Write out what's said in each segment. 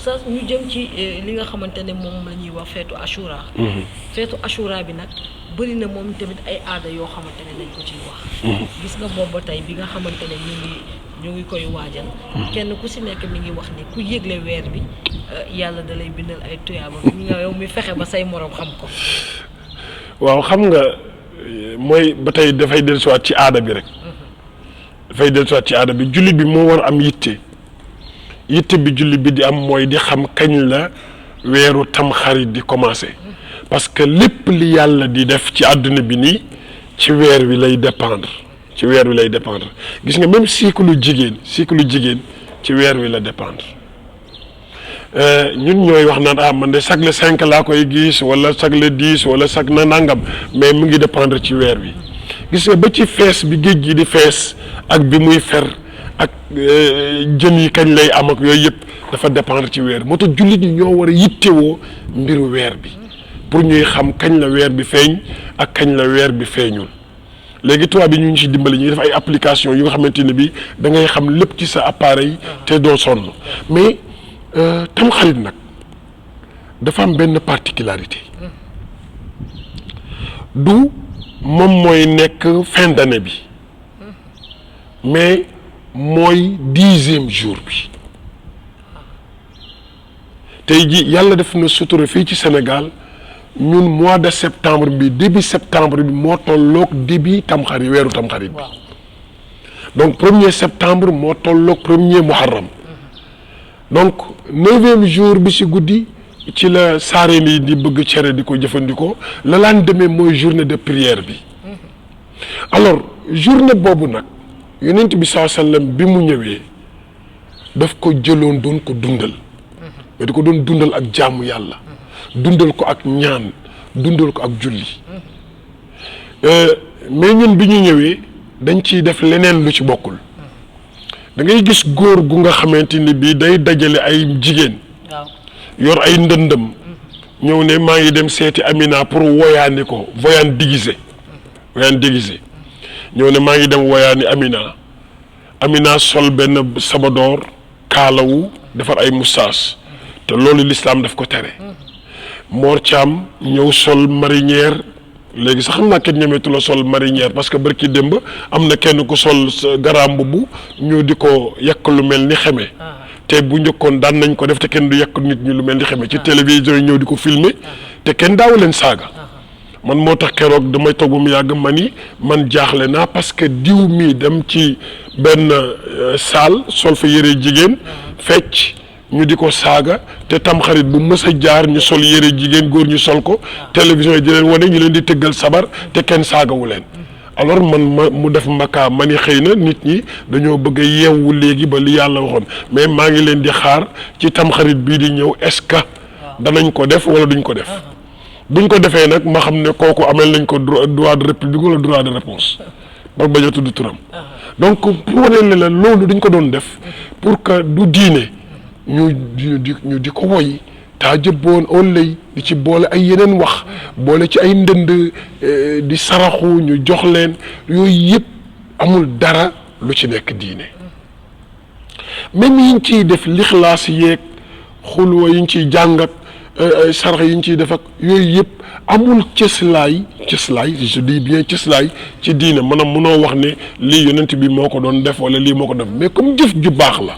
oustaz ñu jëm ci li nga xamante ne moom la ñuy wax feetu Ashura. feetu Ashura bi nag bëri na moom tamit ay aada yoo xamante ne dañ ko ciy wax. gis nga boobu ba tey bi nga xamante ne ñu ngi koy waajal. kenn ku si nekk mi ngi wax ni ku yëgle weer bi yàlla da lay bindal ay tuyaaba ñi nga yow mi fexe ba say morom xam ko. waaw xam nga mooy ba tey dafay dellusiwaat ci aada bi rek. dafay dellusiwaat ci aada bi julli bi moo war am yitte bi julli bi di am mooy di xam kañ la weeru tamxarit di commencé parce que lépp li yàlla di def ci àdduna bi nii ci weer wi lay dépendre gis nga même cycle jigéen ci weer wi la dépendre ñun ñooy wax naan man de chaque le 5 laa koy gis wala chaque le 10 wala chaque na nangam mais mu ngi dépendre ci weer wi gis nga ba ci fees bi géej gi di fees ak bi muy fer ak jën yi kañ lay am ak yooyu yëpp dafa dépendre ci weer moo tax jullit ñi ñoo war a yittewoo mbiru weer bi pour ñuy xam kañ la weer bi feeñ ak kañ la weer bi feeñul léegi tubaab bi ñu ngi ci dimbali ñu def ay application yu nga xamante ne bi da ngay xam lépp ci sa appareil te doo sonn mais tamxarit nag dafa am benn particularité du moom mooy nekk fin d'année bi mais mooy 10e jour bi tey ji yàlla def na sutura fii ci Sénégal ñun mois de septembre bi début septembre bi moo tolloog début tamxarit weeru tamxarit bi donc 1er septembre moo tolloog 1er muharram donc 9e jour bi ci guddi ci la saareen yi di bëgg cere di ko jëfandikoo le lendemain mooy journée de prière bi alors journée boobu nag yonent bi sallallahu alayhi wasallam bi mu ñëwee daf ko jëloon doon ko dundal mais di ko doon dundal ak jaamu yàlla dundal ko ak ñaan dundal ko ak julli mais ñun bi ñu ñëwee dañ ciy def leneen lu ci bokkul da ngay gis góor gu nga xamante ni bii day dajale ay jigéen yor ay ndëndëm ñëw ne maa ngi dem seeti Amina pour woyaani ko voyant déguisé ñëw ne maa ngi dem woyaani Amina sol benn sabadoor kaalawu defar ay moustache te loolu l'islam daf ko tere Mor Thiam ñëw sol marinière léegi sax xam naa kenn ñemeetu la sol marinière parce que barki démb am na kenn ku sol garaam mbubb ñu di ko yekk lu mel ni xeme te bu njëkkoon daan nañ ko def te kenn du yekk nit ñi lu mel ni xeme ci télévision yi ñëw di ko filmer te kenn daawu leen saaga man moo tax keroog damay toog mu yàgg man jaaxle naa parce que diw mii dem ci benn salle sol fa yëre jigéen fecc ñu di ko saaga te tamxarit bu mës a jaar ñu sol yëre jigéen góor ñu sol ko télévision yi di leen wane ñu leen di tëggal sabar te kenn saagawu leen alors mu def mbakaa ma ni xëy na nit ñi dañoo bëgg a yeewu léegi ba li yàlla waxoon mais maa ngi leen di xaar ci tamxarit bii di ñëw est-ce que danañ ko def wala duñ ko def buñ ko defee nag ma xam ne kooku amel nañ ko droit de réplique wala droit de réponse ba bañ a tudd turam donc pour wane la loolu dañ ko doon def pour que du diine ñu di ko woy taa jëbboon onlay di ci boole ay yeneen wax boole ci ay ndënd di saraxu ñu jox leen yooyu yëpp amul dara lu ci nekk diine même yiñ ciy def lixlaas yeeg xulwa yiñ ciy jàngat sarax yiñ ciy def ak yooyu yëpp amul cëslaay je dis bien cëslaay ci diine maanaam mënoo wax ne lii yonent bi moo ko doon def wala lii moo ko def mais comme jëf ju baax la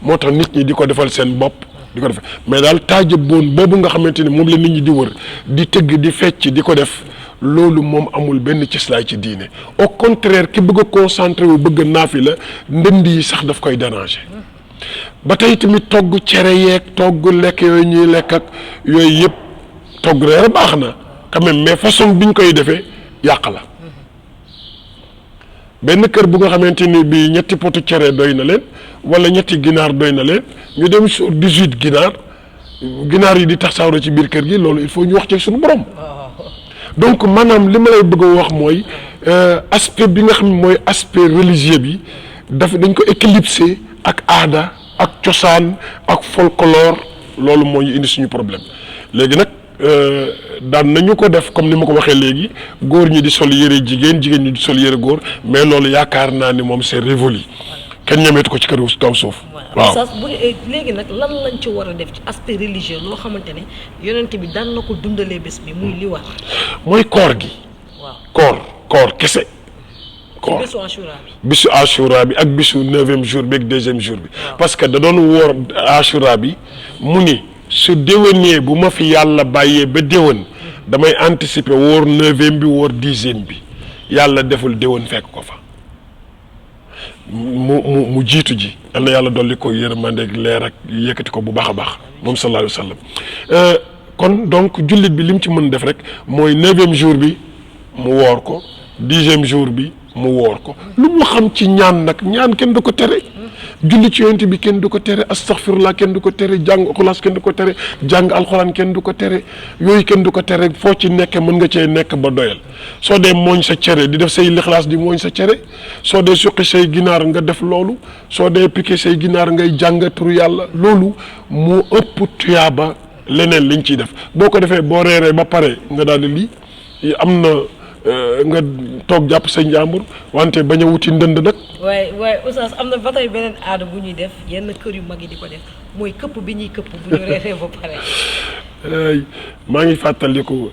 moo tax nit ñi di ko defal seen bopp di ko def mais daal taajëboon boobu nga xamante ni moom la nit ñi di wër di tëgg di fecc di ko def loolu moom amul benn cëslaay ci diine au contraire ki bëgg a concentré wu bëgg naafi la ndënd yi sax daf koy déranger ba tey tamit togg cere yeeg togg lekk yooyu ñuy lekk ak yooyu yëpp togg reer baax na quand même mais façon biñ koy defee yàq la benn kër bu nga xamante ni bii ñetti potu cere doy na leen wala ñetti ginaar doy na leen ñu dem sur 18 ginaar yi di tax sawra ci biir kër gi loolu il faut ñu wax ci suñu borom donc maanaam li ma lay bëgg a wax mooy aspect bi nga xam ne mooy aspect religieux bi dañ ko éclipser ak aada ak cosaan ak folklore loolu moo ñu indi suñu problème léegi nag daan nañu ko def comme ni ma ko waxee léegi góor ñi di sol yëre jigéen ñi di sol yëre góor mais loolu yaakaar naa ni moom c'est révolu kenn ñemeetu ko ci kaw suuf waaw Oustaz bu léegi nag lan lañ ci war a def ci aspect religieux loo xamante ne yonent bi daan na ko dundalee bés bi muy li war. mooy koor gi. waaw koor kese. koor bésu Ashura bi. bisu Ashura bi ak bisu 9e jour bi ak 2e jour bi. parce que da doon woor Ashura bi mu ni su déwénee bu ma fi yàlla bàyyee ba déwén damay anticiper woor 9e bi woor 10e bi yàlla deful déwén fekk ko fa mu jiitu ji yal na yàlla dolli ko yërmande ak leer ak yëkkati ko bu baax a baax moom sallallahu alayhi wa sallam kon donc jullit bi li mu ci mën def rek mooy 9e jour bi mu woor ko 10e jour bi mu woor ko lu mu xam ci ñaan nag ñaan kenn du ko tere julli ci yonent bi kenn du ko tere astaghfirullah kenn du ko tere jàng xulaas kenn du ko tere jàng alxuraan kenn du ko tere yooyu kenn du ko tere foo ci nekkee mën nga cee nekk ba doyal soo dee mooñ sa cere di def say lixlaas di mooñ sa cere soo dee suqi say ginaar nga def loolu soo dee piqué say ginaar ngay jàng turu yàlla loolu moo ëpp tuyaaba leneen liñ ciy def boo ko defee boo reeree ba pare nga daal di lii am na nga toog jàpp sa njàmbur wante bañ a wuti ndënd nag. waaye Oustaz am na ba tey beneen aada bu ñuy def yenn kër yu mag yi di ko def mooy këpp bi ñuy këpp bu ñu reeree ba pare. maa ngi fàttaliku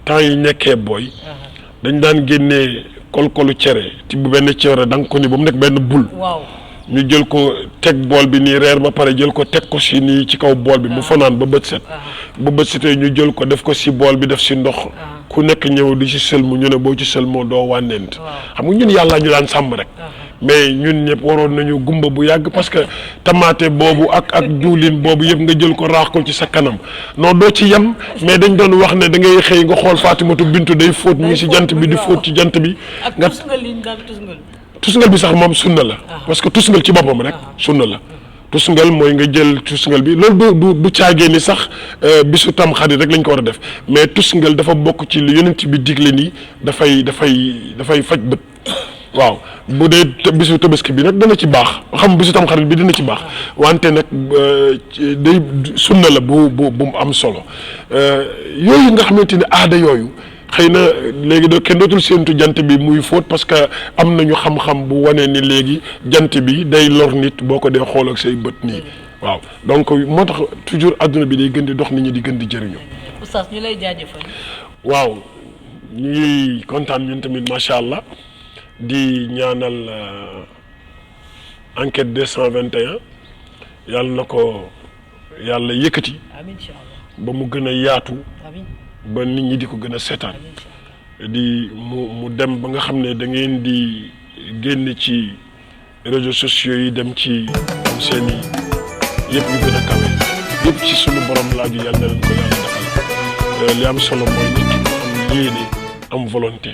temps yi nekkee booy. dañ daan génnee kolkolu cere ti bu benn cere da nga ko ni ba mu nekk benn bul. waaw ñu jël ko teg bool bi nii reer ba pare jël ko teg ko si nii ci kaw bool bi mu fanaan ba bët set. ba bët setee ñu jël ko def ko si bool bi def si ndox. ku nekk ñëw di ci sëlmu ñu ne boo ci sëlmoo doo wànnent xam nga ñun yàlla ñu daan sàmm rek mais ñun ñëpp waroon nañu gumba bu yàgg parce que tamaate boobu ak diwlin boobu yëpp nga jël ko raax ko ci sa kanam non doo ci yem mais dañ doon wax ne da ngay xëy nga xool Fatimatu Bintu day fóot ñi si jant bi di fóot ci jant bi nga tusngal bi sax moom sunna la parce que tusngal ci boppam rek sunna la tusngal mooy nga jël tusngal bi loolu du caagee ni sax bisu tam xarit rek lañ ko war a def mais tusngal dafa bokk ci lu yonent bi digle nii dafay faj bët waaw bu dee bisu tabaski bi nag dana ci baax xam bisu tam xarit bi dina ci baax wante nag day sunna la bu mu am solo yooyu nga xamante ni aada yooyu xëy na léegi kenn dootul séentu jant bi muy fóot parce que am nañu xam-xam bu wane ni léegi jant bi day lor nit boo ko dee xool ak say bët nii waaw donc moo tax toujours adduna bi day gën di dox nit ñi di gën di jëriñoo. Oustaz ñu lay jaajëfal. waaw ñu ngi kontaan ñun tamit macha allah di ñaanal enquête 221 yàlla na ko yàlla yëkkati. amiin incha allah ba mu gën a yaatu. amiin. ba nit ñi di ko gën a seetaan di mu dem ba nga xam ne da ngeen di génn ci réseaux sociaux yi dem ci seen i yëpp yu gën a kawe yëpp ci sunu borom laaju yàlla na leen ko yàlla defal li am solo mooy nit ki am yéene am volonté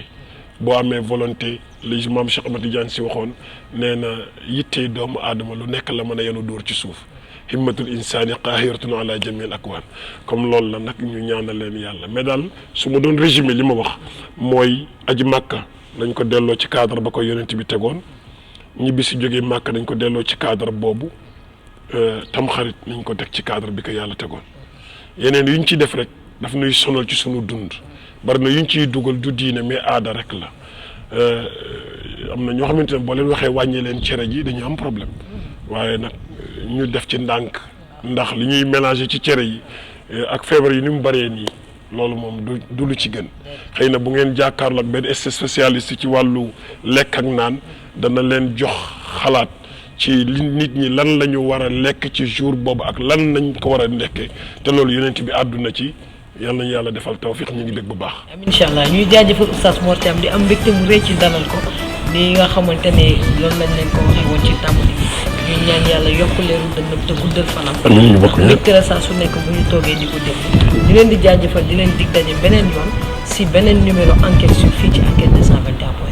boo amee volonté li maam Cheikh Ahmed Tidiane si waxoon nee na yittee doomu aadama lu nekk la mën a yenu dóor ci suuf himmatul insaani qaahiratun ala jamil akwaan comme loolu la nag ñu ñaanal leen yàlla mais daal su ma doon résumé li ma wax mooy aji màkka dañ ko delloo ci cadre ba ko yonent bi tegoon ñibbi si jógee màkka dañ ko delloo ci cadre boobu tamxarit nañ ko teg ci cadre bi ko yàlla tegoon yeneen yu ñu ci def rek daf nuy sonal ci sunu dund bari na yu ñu ciy dugal du diine mais aada rek la am na ñoo xamante ne boo leen waxee wàññi leen cere ji dañu am problème waaye nag ñu def ci ndànk ndax li ñuy mélanger ci cere yi ak feebar yi ni mu bëree nii loolu moom du lu ci gën xëy na bu ngeen jàkkaarloo ak benn spécialiste ci wàllu lekk ak naan dana leen jox xalaat ci li nit ñi lan la ñu war a lekk ci jour boobu ak lan lañ ko war a nekkee te loolu yonent bi àdduna ci yàlla nañu yàlla defal tawfiq ñu ngi bég bu baax. amiin incha allah ñuy jaajëfal Oustaz Mor Thiam di am mbégte mu rëy ci dalal ko li nga xamante ne loolu lañ leen ko waxee woon ci tàmbali bi ñuy ñaan yàlla yokk leeru dënnam te guddal fanam. amiin ñu bokk mbégte la saa su nekk bu ñu toogee di ko déglu di leen di jaajëfal di leen dig daje beneen yoon si beneen numéro enquête sur fii ci enquête 221.